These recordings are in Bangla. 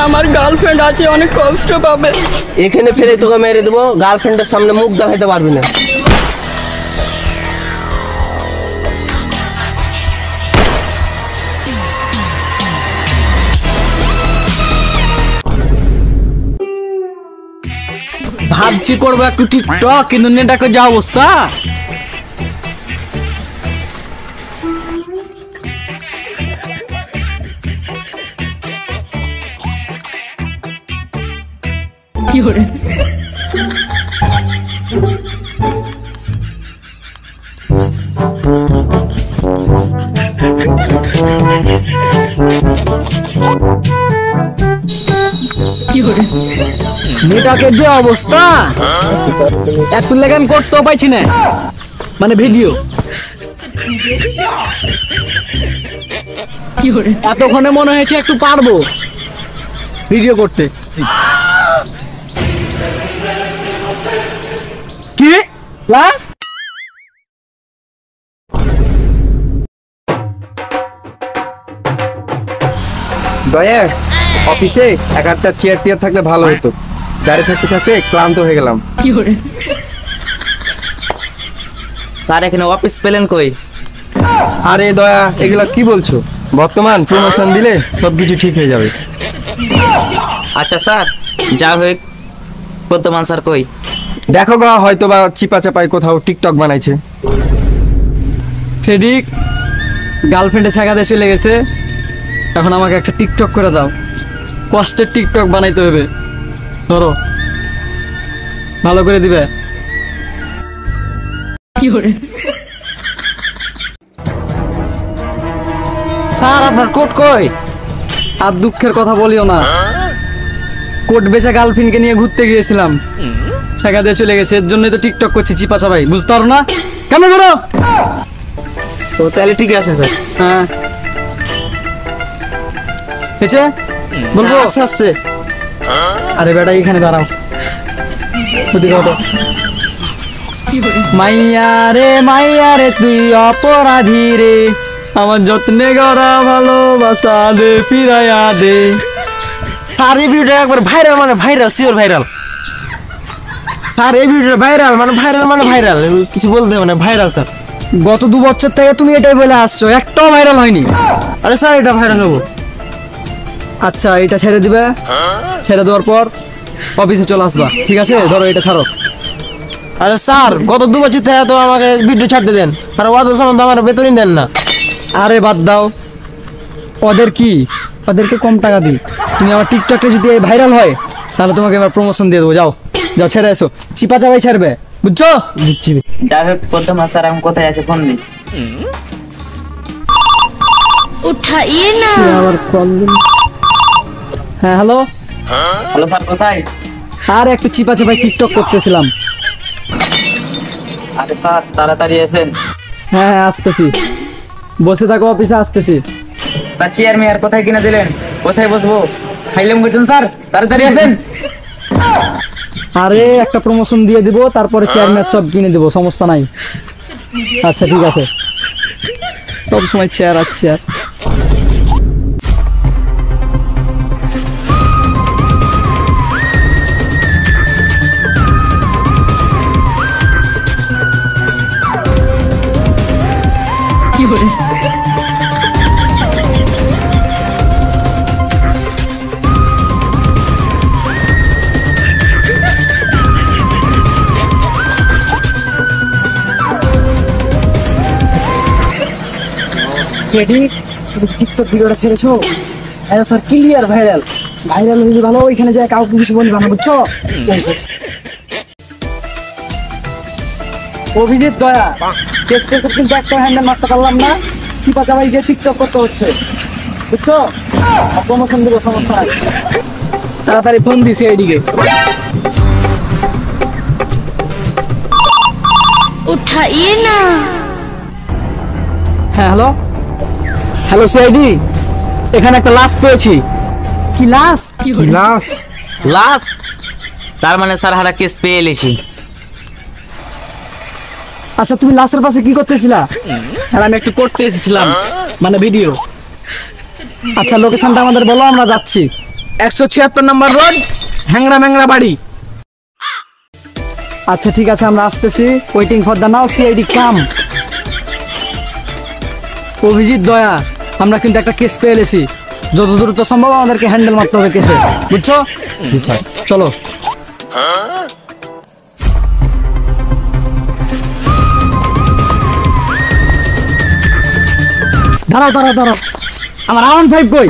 আমার গার্লফ্রেন্ড আছে, অনেক কষ্ট পাবে। এখানে ফেলে তোকে মেরে দেবো, গার্লফ্রেন্ডের সামনে মুখ দেখাতে পারবি না। ভাবছি করবো একটু টিকটক, কিন্তু নেটাকে যা অবস্থা। কি করে নেটাকে যে অবস্থা, একটু লেগান করতেও পাইছি না, মানে ভিডিও। এতক্ষণে মনে হয়েছে একটু পারবো ভিডিও করতে। কি ক্লাস দয়া, অফিসে এক আধটা চেয়ার টিয়ার থাকলে ভালো হতো। দাঁড়িয়ে থাকতে থাকতে ক্লান্ত হয়ে গেলাম। স্যার এখানে অফিস পেলেন কই? আরে দয়া, এগুলা কি বলছো? বর্তমান প্রমোশন দিলে সবকিছু ঠিক হয়ে যাবে। আচ্ছা স্যার, যা হোক বর্তমান স্যার কই? দেখো গা, হয়তো বা চিপা চাপাই কোথাও টিকটক বানাইছে। ফ্রেডিক গার্লফ্রেন্ডে ছাগাতে চলে গেছে, এখন আমাকে একটা টিকটক করে দাও। কষ্টের টিকটক বানাইতে হবে, ধরো ভালো করে দিবে। স্যার আপনার কোট কই? আর দুঃখের কথা বলিও না, কোট বেচা গার্লফ্রেন্ডকে নিয়ে ঘুরতে গিয়েছিলাম, ছাগা দিয়ে চলে গেছে। এর জন্যই তো টিকটক করছি চিপা চাপাই, বুঝতে পারো না? কেমন ধরো? তো তাহলে ঠিক আছে স্যার। হ্যাঁ হেছে বলবো আস্তে আস্তে। আরে বেটা এখানে দাঁড়াও, মাইয়া রে তুই অপরাধী রে, আমার যত্নে গড়া ভালোবাসা দে ফিরাইয়া দে। স্যার এই ভিডিওটা একবার ভাইরাল, মানে ভাইরাল, শিওর ভাইরাল। স্যার এই ভিডিওটা ভাইরাল, মানে ভাইরাল, কিছু বলতে হবে না, ভাইরাল স্যার। গত 2 বছর থেকে তুমি এটাই বলে আসছো, একটাও ভাইরাল হয়নি। আরে স্যার এটা ভাইরাল হবো। আচ্ছা এটা ছেড়ে দিবে, ছেড়ে দেওয়ার পর অফিসে চলে আসবা, ঠিক আছে? ধরো এটা ছাড়ো। আরে স্যার গত 2 বছর থেকে তো আমাকে ভিডিও ছাড়তে দেন, আর ওদের সম্বন্ধে আমার বেতনই দেন না। আরে বাদ দাও, ওদের কি, ওদেরকে কম টাকা দিই। তুমি আমার টিকটকে যদি ভাইরাল হয় তাহলে তোমাকে এবার প্রমোশন দিয়ে দেবো। যাও যাও ছেড়ে এসো, চিপা চাপাই ছাড়বে, বুঝছো? বুঝছি। যাই হোক বর্তমান স্যার আমি কোথায় আছে ফোন দিই। উঠাইয়ে না। হ্যাঁ হ্যালো। হ্যালো স্যার কোথায়? আর একটু চিপা চাপাই টিকটক করতেছিলাম। আরে স্যার তাড়াতাড়ি এসেন। হ্যাঁ হ্যাঁ আসতেছি, বসে থাকো অফিসে, আসতেছি। স্যার চেয়ার মেয়ার কোথায় কিনে দিলেন? কোথায় বসবো? খাইলাম করছেন স্যার, তাড়াতাড়ি আসেন। আরে একটা প্রমোশন দিয়ে দিব, তারপরে চেয়ারম্যান সব কিনে দেবো, সমস্যা নাই। আচ্ছা ঠিক আছে, সব সময় চেয়ার আর চেয়ার। টিকটক ভিডিওটা ছেড়েছো? হ্যাঁ স্যার ক্লিয়ার ভাইরাল, ভাইরাল হয়ে ভালো, ওইখানে যায় কাউকে কিছু বলবা না, বুঝছো? অভিজিৎ দয়া কেসটা কিন্তু একটা হ্যান্ডেল মারতে পারলাম না, চিপা চাপাই গিয়ে টিকটক করতে হচ্ছে, বুঝছো? প্রমোশন দেবো, সমস্যা নাই। তাড়াতাড়ি ফোন দিছি এইদিকে। উঠাইয়ে না। হ্যাঁ হ্যালো, হ্যালো সিআইডি, এখানে একটা লাশ পেয়েছি। কি লাশ? লাশ? লাশ? তার মানে স্যার হারা কেস পেয়ে এলেছি। আচ্ছা তুমি লাশের পাশে কি করতেছিলা? স্যার আমি একটু করতে এসেছিলাম, মানে ভিডিও। আচ্ছা লোকেশনটা আমাদের বলো, আমরা যাচ্ছি। 176 নম্বর রোড, হ্যাংরা ম্যাংরা বাড়ি। আচ্ছা ঠিক আছে, আমরা আসতেছি। Waiting for the now CID come. Abhijit, Daya, আমরা কিন্তু একটা কেস পেয়ে এসেছি। যত দ্রুত সম্ভব আমাদেরকে হ্যান্ডেল মারতে হবে কেসে, বুঝছো? জি স্যার। চলো। দাঁড়াও দাঁড়াও দাঁড়াও, আমার R15 কই?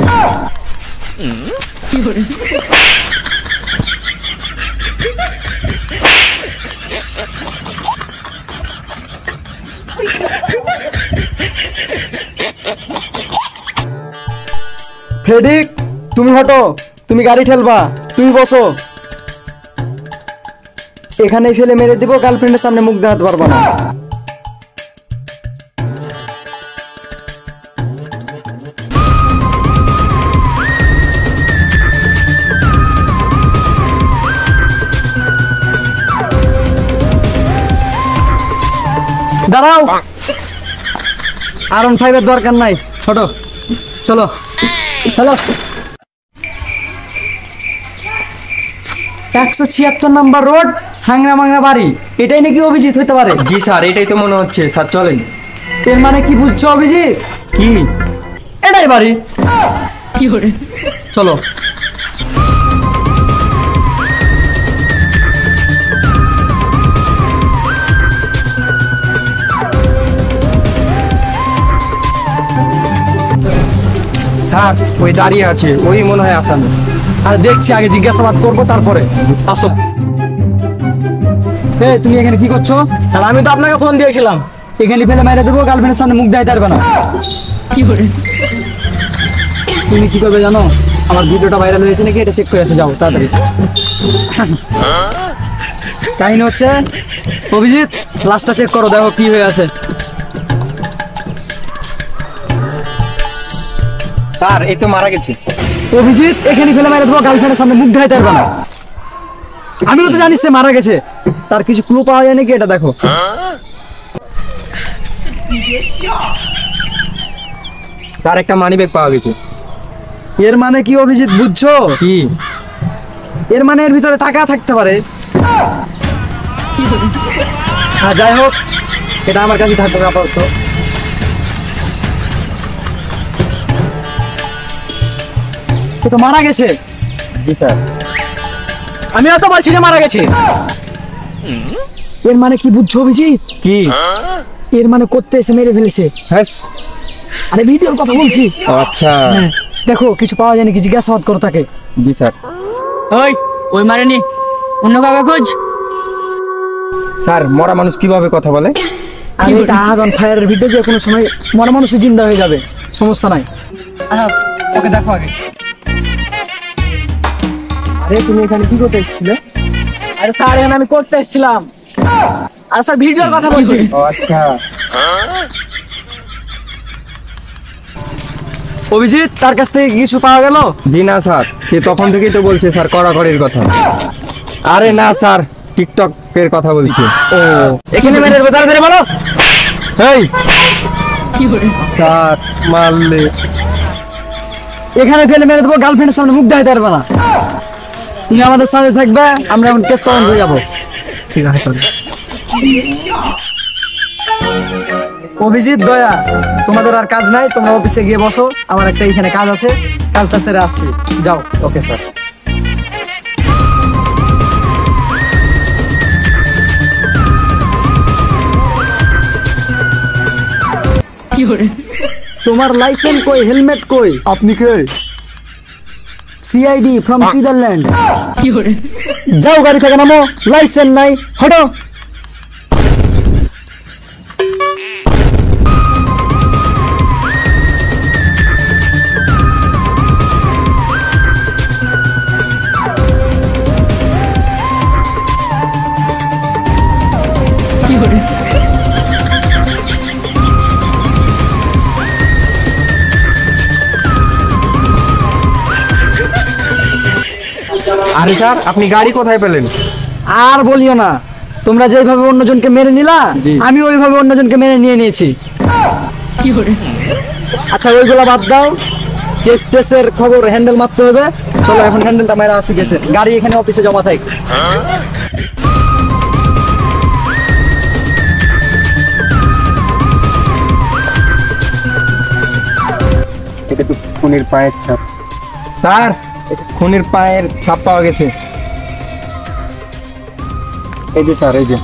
ফ্রেডিক, তুমি হটো, তুমি গাড়ি ঠেলবা, তুমি বসো। এখানেই ফেলে মেরে দিব, গার্লফ্রেন্ডের সামনে মুখ দেখাতে পারবা না। দাঁড়াও, R15 এর দরকার নাই, ছোট চলো। হ্যালো, 176 নম্বর রোড, হাংরা মাংরা বাড়ি। এটাই নাকি অভিজিৎ হইতে পারে? জি স্যার, এটাই তো মনে হচ্ছে স্যার, চলেন। এর মানে কি বুঝছো অভিজিৎ? কি? এটাই বাড়ি। চলো। স্যার ওই দাঁড়িয়ে আছে, ওই মনে হয় আসামি। আর দেখছি, আগে জিজ্ঞাসাবাদ করবো তারপরে। আসো। এই তুমি এখানে কি করছো? স্যার আমি তো আপনাকে ফোন দিয়েছিলাম। এখানে ফেলে মেরে দেবো, গার্লফ্রেন্ডের সামনে মুখ দেখাতে পারবে না। তুমি কি করবে জানো? আমার ভিডিওটা ভাইরাল হয়েছে নাকি এটা চেক করে আসে, যাও তাড়াতাড়ি। কাহিনী হচ্ছে, অভিজিৎ লাস্টটা চেক করো, দেখো কি হয়ে আছে। স্যার এই তো মারা গেছে। অভিজিৎ এখানে ফেলে মেরে দেবো, গার্লফ্রেন্ডের সামনে মুখ দেখাতে পারবে না। আমিও তো জানিস সে মারা গেছে, তার কিছু ক্লু পাওয়া যায় নাকি এটা দেখো। স্যার একটা মানি ব্যাগ পাওয়া গেছে। এর মানে কি অভিজিৎ বুঝছো? কি? এর মানে এর ভিতরে টাকা থাকতে পারে। হ্যাঁ যাই হোক, এটা আমার কাছে থাকবে আপাতত। এ তো মারা গেছে। জি স্যার। আমি তো বলছি না মারা গেছে। এর মানে কি বুঝছো অভিজিৎ? কি? এর মানে করতে এসে মেরে ফেলেছে। হ্যাঁ। আরে ভিডিওর কথা বলছি। আচ্ছা। হ্যাঁ, দেখো কিছু পাওয়া যায় নাকি, জিজ্ঞাসাবাদ করো তাকে। জি স্যার। ওই মারেনি, অন্য কাউকে খোঁজ। স্যার মরা মানুষ কিভাবে কথা বলে? আর এটা আগুন ফায়ারের ভিডিও, যে কোনো সময় মরা মানুষই জিন্দা হয়ে যাবে, সমস্যা নাই। ওকে দেখো আগে। আরে তুমি এখানে কি করতে এসেছিলে? আরে স্যার এখানে আমি করতে এসেছিলাম। আর স্যার ভিডিওর কথা বলছি। ও আচ্ছা। অভিজিৎ তার কাছ থেকে কিছু পাওয়া গেল? জি না স্যার, সে তখন থেকেই তো বলছে স্যার কড়াকড়ির কথা। আরে না স্যার, টিকটক এর কথা বলছি। ও এখানে মেরে দেবো, তাড়াতাড়ি বলো। এই স্যার মারলে। এখানে ফেলে মেরে দেবো, গার্লফ্রেন্ডের সামনে মুখ দেখাতে পারবে না। তুমি আমাদের সাথে থাকবে, আমরা এখন কেস তদন্ত হয়ে যাবো। ঠিক আছে তাহলে। অভিজিৎ, দয়া, তোমাদের আর কাজ নাই, তোমরা অফিসে গিয়ে বসো। আমার একটা এখানে কাজ আছে, কাজটা সেরে আসছি, যাও। Okay sir. তোমার লাইসেন্স কই, হেলমেট কই? আপনি কে? CID from Switzerland. যাও গাড়ি থেকে নামো, লাইসেন্স নাই, হটো। আরে স্যার আপনি গাড়ি কোথায় পেলেন? আর বলিও না, তোমরা যেভাবে অন্যজনকে মেরে নিলা, আমি ওইভাবে অন্যজনকে মেরে নিয়ে নিয়েছি। আচ্ছা ওইগুলা বাদ দাও, কেস টেসের খবর হ্যান্ডেল মারতে হবে। চলো এখন হ্যান্ডেলটা মেরা আসি গেছে, গাড়ি এখানে অফিসে জমা থাক। এটা তো খুনির পায়ের ছাপ। স্যার, খুনির পায়ের ছাপ পাওয়া গেছে। এই যে স্যার, এই যে।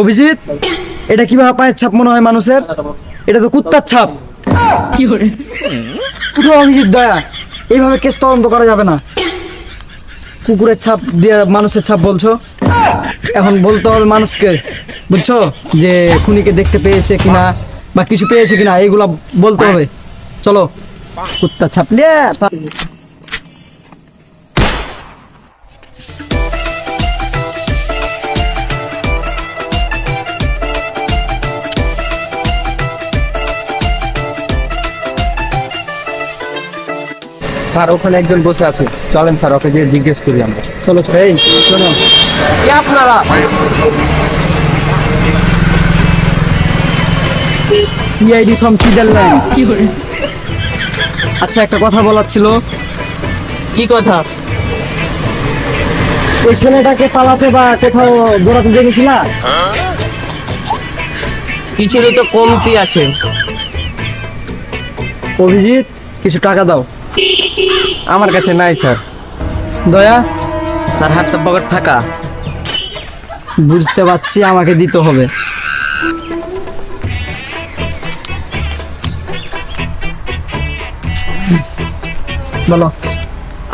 অভিজিৎ, এটা কিভাবে পায়ের ছাপ মনে হয় মানুষের? এটা তো কুত্তার ছাপ। উঠো অভিজিৎ দয়া, এইভাবে কেস তদন্ত করা যাবে না। কুকুরের ছাপ দিয়ে মানুষের ছাপ বলছো, এখন বলতে হবে মানুষকে, বুঝছো, যে খুনিকে দেখতে পেয়েছে কিনা বা কিছু পেয়েছে কিনা, এইগুলা বলতে হবে। চলো, কুত্তার ছাপ নিয়ে স্যার, ওখানে একজন বসে আছে, চলেন স্যার ওকে গিয়ে জিজ্ঞেস করি আমরা। চলো। এই শোনো, কে আপনারা? CID from Switzerland. আচ্ছা, একটা কথা বলার ছিল। কি কথা? এই ছেলেটাকে পালাতে বা কোথাও দৌড়াতে দেখেছি না? পিছনে তো কমতি আছে। অভিজিৎ, কিছু টাকা দাও। আমার কাছে নাই স্যার। দয়া, স্যার, হাতটা পকেট ফাঁকা। বুঝতে পারছি, আমাকে দিতে হবে। বলো।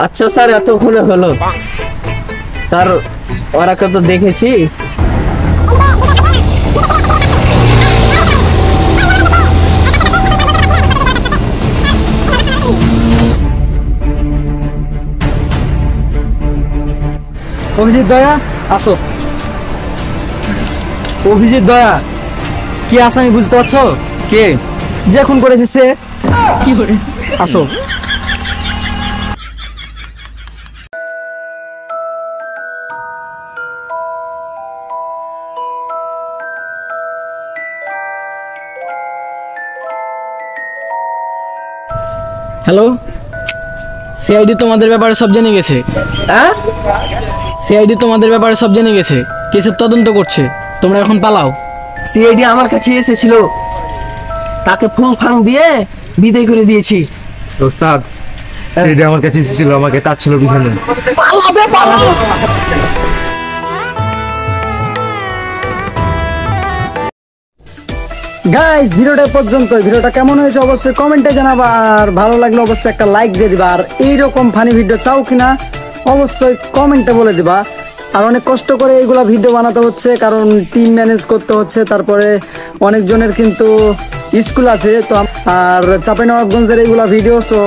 আচ্ছা স্যার, এতক্ষণে হলো স্যার, ওরাকে তো দেখেছি। অভিজিৎ দয়া, আসো। অভিজিৎ দয়া, কি আসামি বুঝতে পারছো? কে? যে খুন করেছে সে। আসো। হ্যালো, সিআইডি তোমাদের ব্যাপারে সব জেনে গেছে। হ্যাঁ? সিআইডি তোমাদের ব্যাপারে সব জেনে গেছে, কেসের তদন্ত করছে। তোমরা এখন পালাও। সিআইডি আমার কাছে এসেছিল, তাকে ফুং ফাং দিয়ে বিদায় করে দিয়েছি। ওস্তাদ, সেটা আমার কাছে এসেছিল, আমাকে তার ছিল পিছনে। গাইস, ভিডিওটা পর্যন্ত। ভিডিওটা কেমন হয়েছে অবশ্যই কমেন্টে জানাবা, আর ভালো লাগলে অবশ্যই একটা লাইক দিয়ে দিবা। আর এইরকম ফানি ভিডিও চাও কিনা অবশ্যই কমেন্টে বলে দিবা। আর অনেক কষ্ট করে এইগুলা ভিডিও বানাতে হচ্ছে, কারণ টিম ম্যানেজ করতে হচ্ছে, তারপরে অনেকজনের কিন্তু স্কুল আছে তো। আর চাঁপাইনবাবগঞ্জের এইগুলা ভিডিও, তো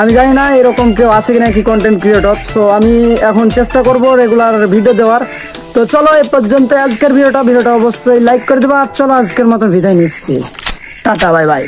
আমি জানি না এরকম কেউ আছে কিনা কি কন্টেন্ট ক্রিয়েটর। সো আমি এখন চেষ্টা করব রেগুলার ভিডিও দেওয়ার। তো চলো, এই পর্যন্ত আজকের ভিডিওটা অবশ্যই লাইক করে দেবা। আর চলো, আজকের মতো বিদায় নিচ্ছি। Tata, bye bye.